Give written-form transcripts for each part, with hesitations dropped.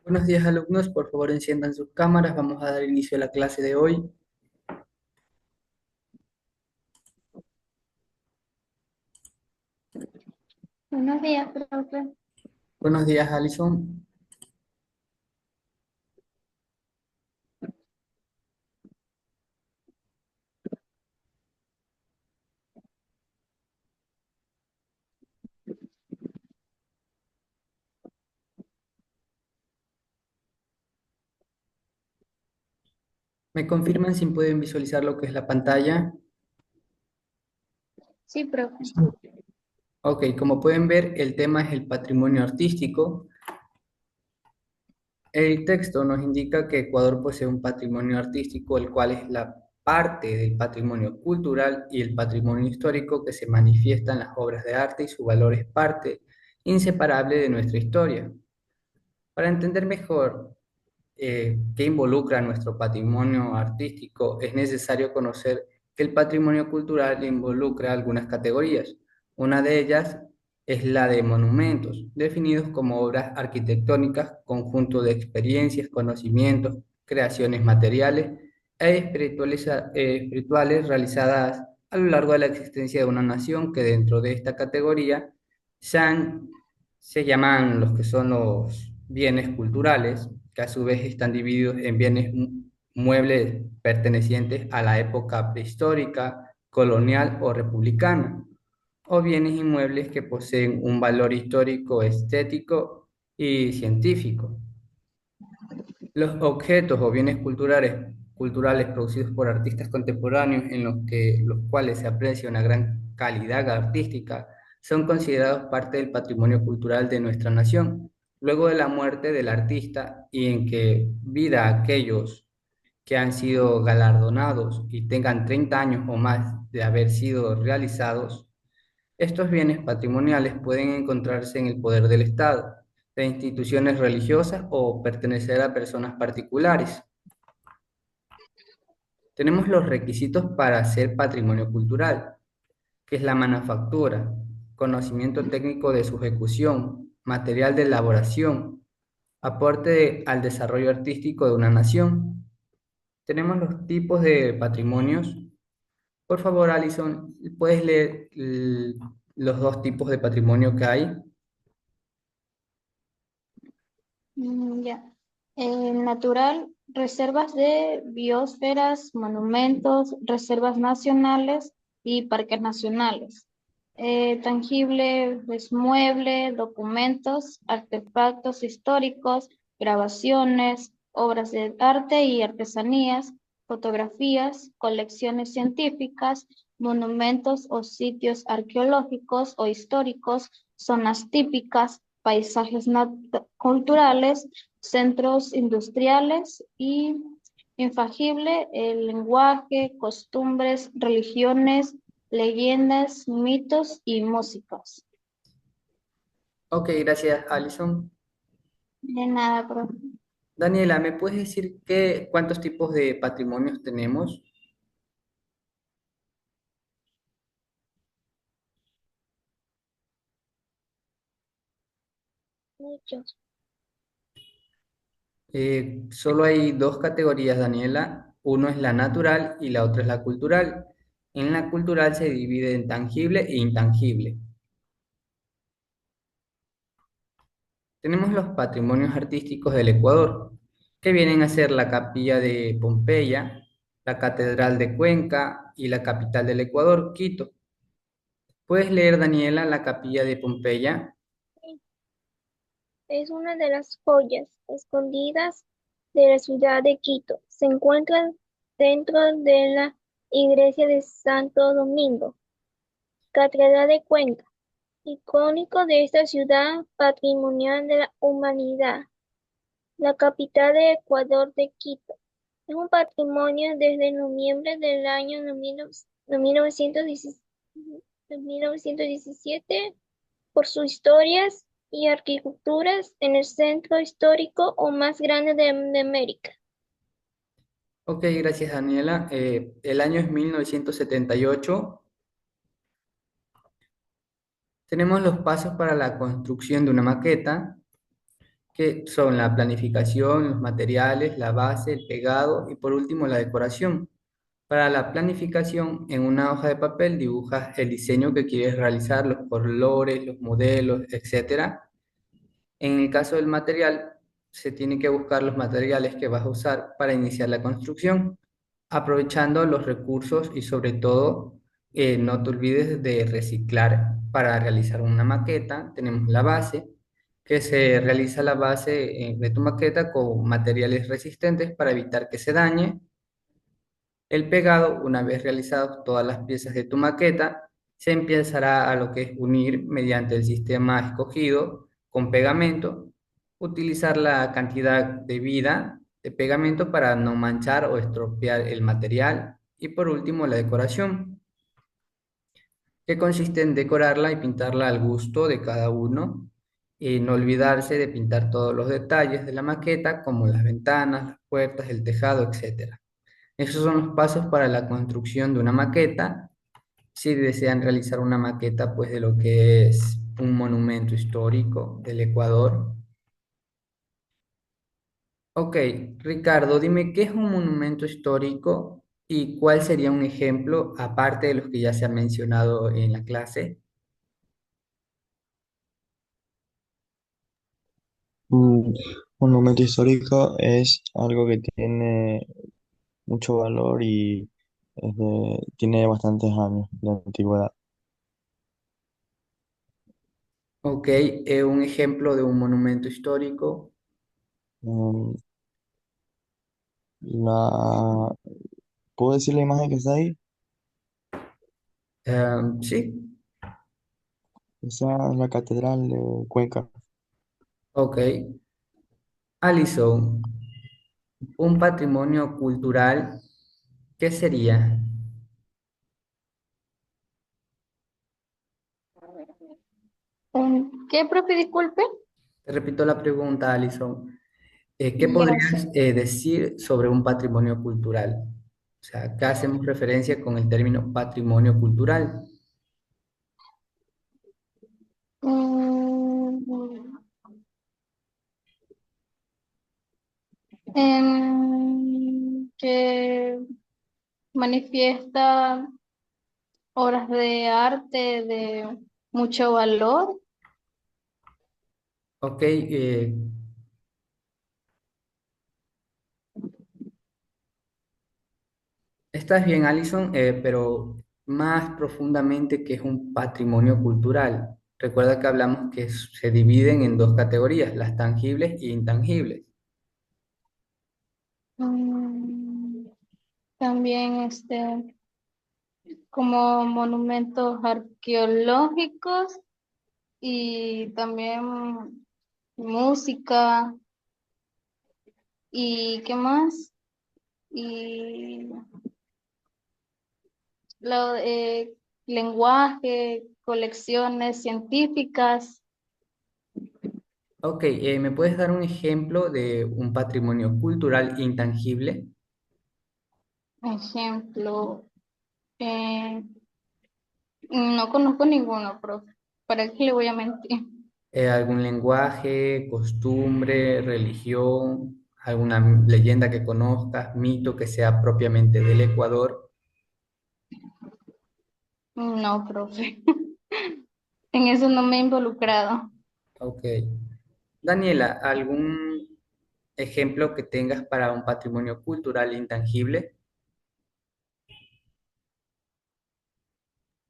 Buenos días, alumnos. Por favor, enciendan sus cámaras. Vamos a dar inicio a la clase de hoy. Buenos días, profe. Buenos días, Alison. ¿Me confirman si pueden visualizar lo que es la pantalla? Sí, profe. Ok, como pueden ver, el tema es el patrimonio artístico. El texto nos indica que Ecuador posee un patrimonio artístico, el cual es la parte del patrimonio cultural y el patrimonio histórico que se manifiesta en las obras de arte y su valor es parte inseparable de nuestra historia. Para entender mejor que involucra nuestro patrimonio artístico, es necesario conocer que el patrimonio cultural involucra algunas categorías. Una de ellas es la de monumentos, definidos como obras arquitectónicas, conjunto de experiencias, conocimientos, creaciones materiales espirituales realizadas a lo largo de la existencia de una nación, que dentro de esta categoría se han se llaman los que son los bienes culturales, que a su vez están divididos en bienes muebles pertenecientes a la época prehistórica, colonial o republicana, o bienes inmuebles que poseen un valor histórico, estético y científico. Los objetos o bienes culturales producidos por artistas contemporáneos los cuales se aprecia una gran calidad artística son considerados parte del patrimonio cultural de nuestra nación. Luego de la muerte del artista y en que vida aquellos que han sido galardonados y tengan 30 años o más de haber sido realizados, estos bienes patrimoniales pueden encontrarse en el poder del Estado, de instituciones religiosas o pertenecer a personas particulares. Tenemos los requisitos para ser patrimonio cultural, que es la manufactura, conocimiento técnico de su ejecución, material de elaboración, al desarrollo artístico de una nación. Tenemos los tipos de patrimonios. Por favor, Alison, ¿puedes leer los dos tipos de patrimonio que hay? Ya. Natural, reservas de biosferas, monumentos, reservas nacionales y parques nacionales. Tangible, pues mueble, documentos, artefactos históricos, grabaciones, obras de arte y artesanías, fotografías, colecciones científicas, monumentos o sitios arqueológicos o históricos, zonas típicas, paisajes culturales, centros industriales y infangible, el lenguaje, costumbres, religiones, leyendas, mitos y músicas. Ok, gracias, Alison. De nada, profe. Daniela, ¿me puedes decir cuántos tipos de patrimonios tenemos? Muchos. Solo hay dos categorías, Daniela. Uno es la natural y la otra es la cultural. En la cultural se divide en tangible e intangible. Tenemos los patrimonios artísticos del Ecuador, que vienen a ser la capilla de Pompeya, la catedral de Cuenca y la capital del Ecuador, Quito. ¿Puedes leer, Daniela, la capilla de Pompeya? Es una de las joyas escondidas de la ciudad de Quito. Se encuentra dentro de la iglesia de Santo Domingo, Catedral de Cuenca, icónico de esta ciudad patrimonial de la humanidad. La capital de Ecuador de Quito. Es un patrimonio desde noviembre del año 1917 por sus historias y arquitecturas en el centro histórico o más grande de América. Ok, gracias, Daniela. El año es 1978. Tenemos los pasos para la construcción de una maqueta, que son la planificación, los materiales, la base, el pegado y por último la decoración. Para la planificación, en una hoja de papel dibujas el diseño que quieres realizar, los colores, los modelos, etcétera. En el caso del material, se tiene que buscar los materiales que vas a usar para iniciar la construcción, aprovechando los recursos y sobre todo, no te olvides de reciclar. Para realizar una maqueta, tenemos la base, que se realiza la base de tu maqueta con materiales resistentes para evitar que se dañe. El pegado, una vez realizadas todas las piezas de tu maqueta, se empezará a lo que es unir mediante el sistema escogido con pegamento, utilizar la cantidad de vida de pegamento para no manchar o estropear el material y por último la decoración, que consiste en decorarla y pintarla al gusto de cada uno y no olvidarse de pintar todos los detalles de la maqueta como las ventanas, las puertas, el tejado, etcétera. Esos son los pasos para la construcción de una maqueta. Si desean realizar una maqueta, pues de lo que es un monumento histórico del Ecuador. Ok, Ricardo, dime qué es un monumento histórico y cuál sería un ejemplo, aparte de los que ya se han mencionado en la clase. Un monumento histórico es algo que tiene mucho valor y tiene bastantes años de antigüedad. Ok, un ejemplo de un monumento histórico. Mm, La, ¿Puedo decir la imagen que está ahí? Sí, Esa es la Catedral de Cuenca. ok. Alison, un patrimonio cultural, ¿qué sería? ¿Qué, profe? Disculpe. Te repito la pregunta, Alison. ¿Qué Gracias. podrías decir sobre un patrimonio cultural? O sea, acá hacemos referencia con el término patrimonio cultural. Mm, que manifiesta obras de arte de mucho valor. Ok, estás bien, Alison, pero más profundamente, ¿qué es un patrimonio cultural? Recuerda que hablamos que se dividen en dos categorías, las tangibles e intangibles. Mm, también como monumentos arqueológicos y también música y qué más y lo, lenguaje, colecciones científicas. Ok, ¿me puedes dar un ejemplo de un patrimonio cultural intangible? Ejemplo, eh, no conozco ninguno, profe. ¿Para qué le voy a mentir? ¿Algún lenguaje, costumbre, religión, alguna leyenda que conozcas, mito que sea propiamente del Ecuador? No, profe. En eso no me he involucrado. Ok. Daniela, ¿algún ejemplo que tengas para un patrimonio cultural intangible?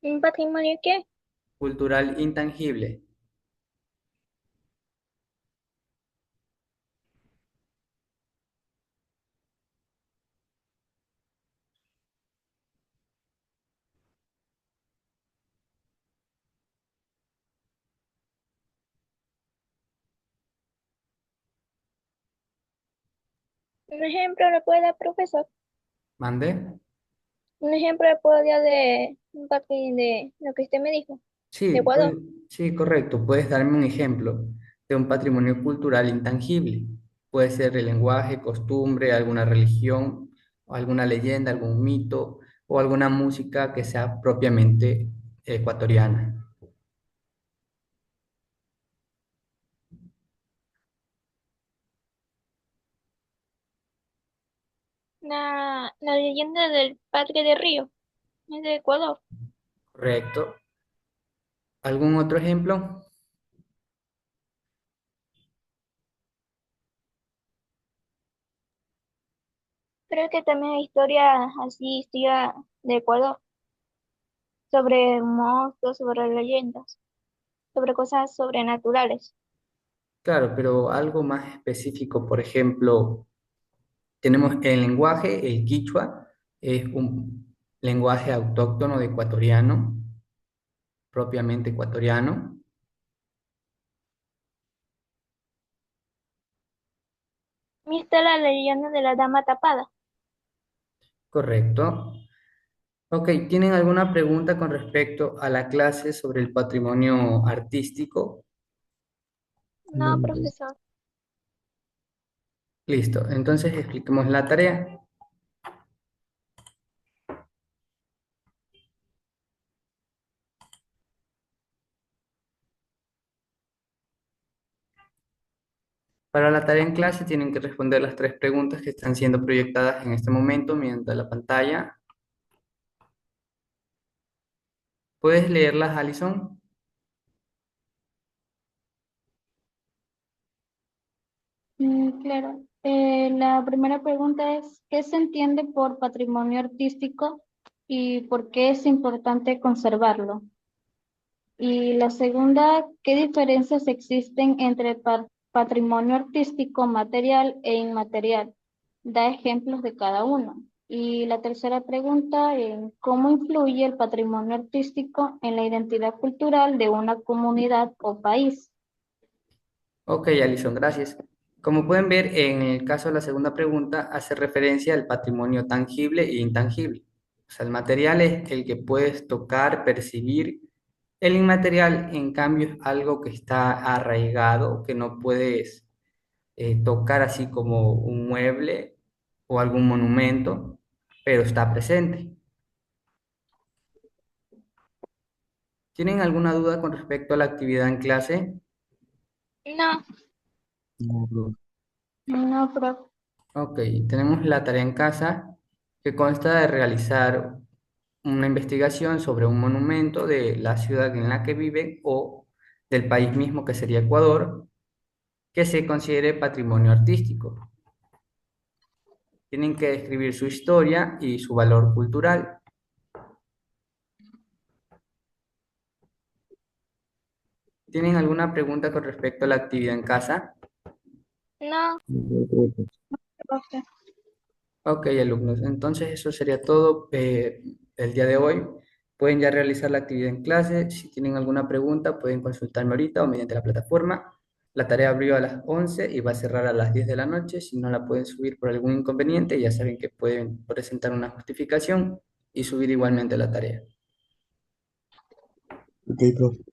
¿Un patrimonio qué? Cultural intangible. Un ejemplo le puede dar, profesor. ¿Mande? Un ejemplo le puedo dar de un patrimonio de lo que usted me dijo, de Sí, Ecuador. sí, correcto. Puedes darme un ejemplo de un patrimonio cultural intangible. Puede ser el lenguaje, costumbre, alguna religión, o alguna leyenda, algún mito o alguna música que sea propiamente ecuatoriana. La leyenda del Padre de Río, es de Ecuador. Correcto. ¿Algún otro ejemplo? Creo que también hay historias así, historia de Ecuador, sobre monstruos, sobre leyendas, sobre cosas sobrenaturales. Claro, pero algo más específico, por ejemplo, tenemos el lenguaje, el quichua, es un lenguaje autóctono de ecuatoriano, propiamente ecuatoriano. Y está la leyenda de la dama tapada. Correcto. Ok, ¿tienen alguna pregunta con respecto a la clase sobre el patrimonio artístico? No, No, profesor. Listo, entonces expliquemos la tarea. Para la tarea en clase tienen que responder las tres preguntas que están siendo proyectadas en este momento mediante la pantalla. ¿Puedes leerlas, Alison? Claro. La primera pregunta es, ¿qué se entiende por patrimonio artístico y por qué es importante conservarlo? Y la segunda, ¿qué diferencias existen entre patrimonio artístico material e inmaterial? Da ejemplos de cada uno. Y la tercera pregunta, ¿cómo influye el patrimonio artístico en la identidad cultural de una comunidad o país? Ok, Alison, gracias. Como pueden ver, en el caso de la segunda pregunta, hace referencia al patrimonio tangible e intangible. O sea, el material es el que puedes tocar, percibir. El inmaterial, en cambio, es algo que está arraigado, que no puedes tocar así como un mueble o algún monumento, pero está presente. ¿Tienen alguna duda con respecto a la actividad en clase? No, profe. No, profe. Ok, tenemos la tarea en casa que consta de realizar una investigación sobre un monumento de la ciudad en la que viven o del país mismo que sería Ecuador, que se considere patrimonio artístico. Tienen que describir su historia y su valor cultural. ¿Tienen alguna pregunta con respecto a la actividad en casa? no. No, profe. Profe. Ok, alumnos, entonces eso sería todo el día de hoy. Pueden ya realizar la actividad en clase. Si tienen alguna pregunta, pueden consultarme ahorita o mediante la plataforma. La tarea abrió a las 11 y va a cerrar a las 10 de la noche. Si no la pueden subir por algún inconveniente, ya saben que pueden presentar una justificación y subir igualmente la tarea. Ok, profe.